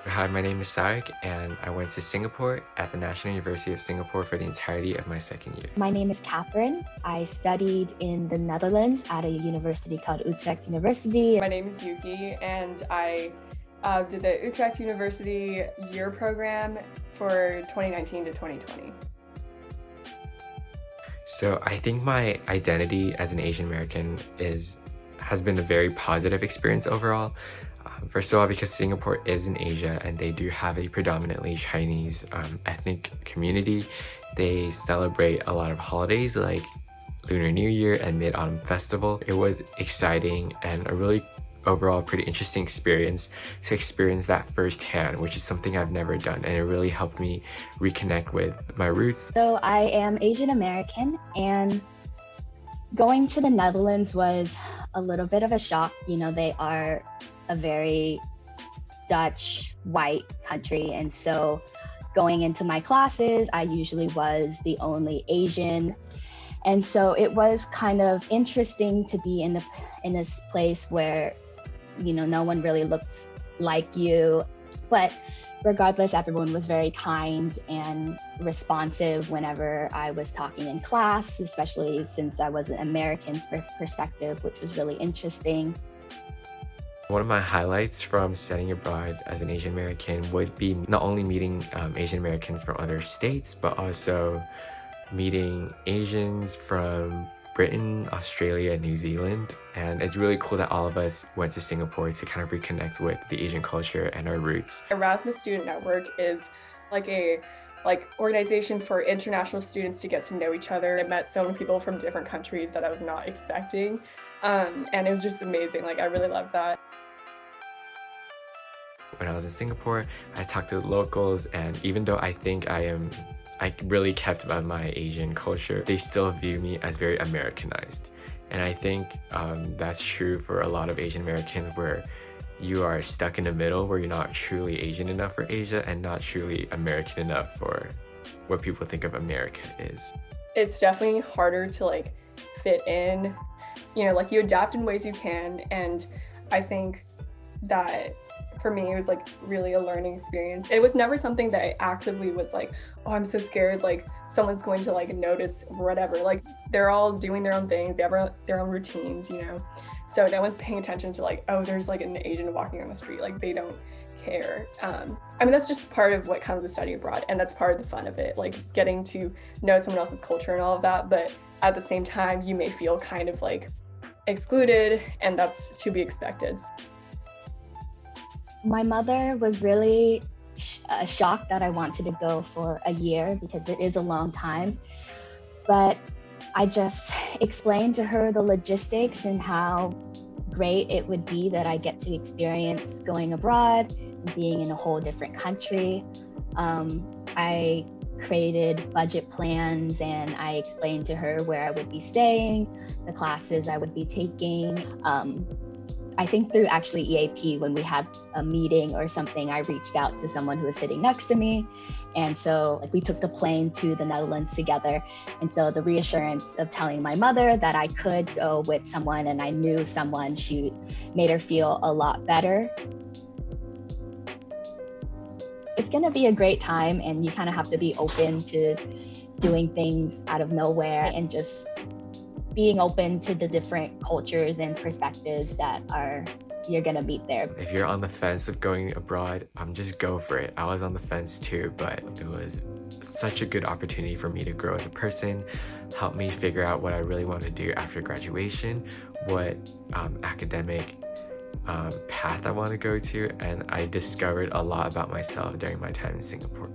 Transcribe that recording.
Hi, my name is Sarek, and I went to Singapore at the National University of Singapore for the entirety of my second year. My name is Catherine. I studied in the Netherlands at a university called Utrecht University. My name is Yuki, and I did the Utrecht University year program for 2019 to 2020. So I think my identity as an Asian American has been a very positive experience overall. First of all, because Singapore is in Asia and they do have a predominantly Chinese ethnic community, they celebrate a lot of holidays like Lunar New Year and Mid-Autumn Festival. It was exciting and a really overall pretty interesting experience to experience that firsthand, which is something I've never done, and it really helped me reconnect with my roots. So I am Asian American, and going to the Netherlands was a little bit of a shock. You know, they are a very Dutch white country, and so going into my classes, I usually was the only Asian. And so it was kind of interesting to be in this place where, you know, no one really looked like you. But regardless, everyone was very kind and responsive whenever I was talking in class, especially since I was an American's perspective, which was really interesting. One of my highlights from studying abroad as an Asian American would be not only meeting Asian Americans from other states, but also meeting Asians from Britain, Australia, and New Zealand. And it's really cool that all of us went to Singapore to kind of reconnect with the Asian culture and our roots. Erasmus Student Network is like a organization for international students to get to know each other. I met so many people from different countries that I was not expecting, and it was just amazing. Like, I really loved that. When I was in Singapore, I talked to the locals, and even though I think I really kept my Asian culture, they still view me as very Americanized. And I think that's true for a lot of Asian Americans, where you are stuck in the middle, where you're not truly Asian enough for Asia and not truly American enough for what people think of America is. It's definitely harder to fit in. You know, you adapt in ways you can, and I think that for me, it was really a learning experience. It was never something that I actively was oh, I'm so scared, someone's going to notice or whatever. They're all doing their own things, they have their own routines, you know? So no one's paying attention to oh, there's an Asian walking on the street, they don't care. I mean, that's just part of what comes with studying abroad, and that's part of the fun of it, getting to know someone else's culture and all of that, but at the same time, you may feel kind of excluded, and that's to be expected. My mother was really shocked that I wanted to go for a year because it is a long time. But I just explained to her the logistics and how great it would be that I get to experience going abroad and being in a whole different country. I created budget plans, and I explained to her where I would be staying, the classes I would be taking. I think through actually EAP, when we had a meeting or something, I reached out to someone who was sitting next to me. And so we took the plane to the Netherlands together. And so the reassurance of telling my mother that I could go with someone and I knew someone, she made her feel a lot better. It's gonna be a great time, and you kind of have to be open to doing things out of nowhere and just being open to the different cultures and perspectives that you're gonna meet there. If you're on the fence of going abroad, just go for it. I was on the fence too, but it was such a good opportunity for me to grow as a person, help me figure out what I really want to do after graduation, what academic path I want to go to, and I discovered a lot about myself during my time in Singapore.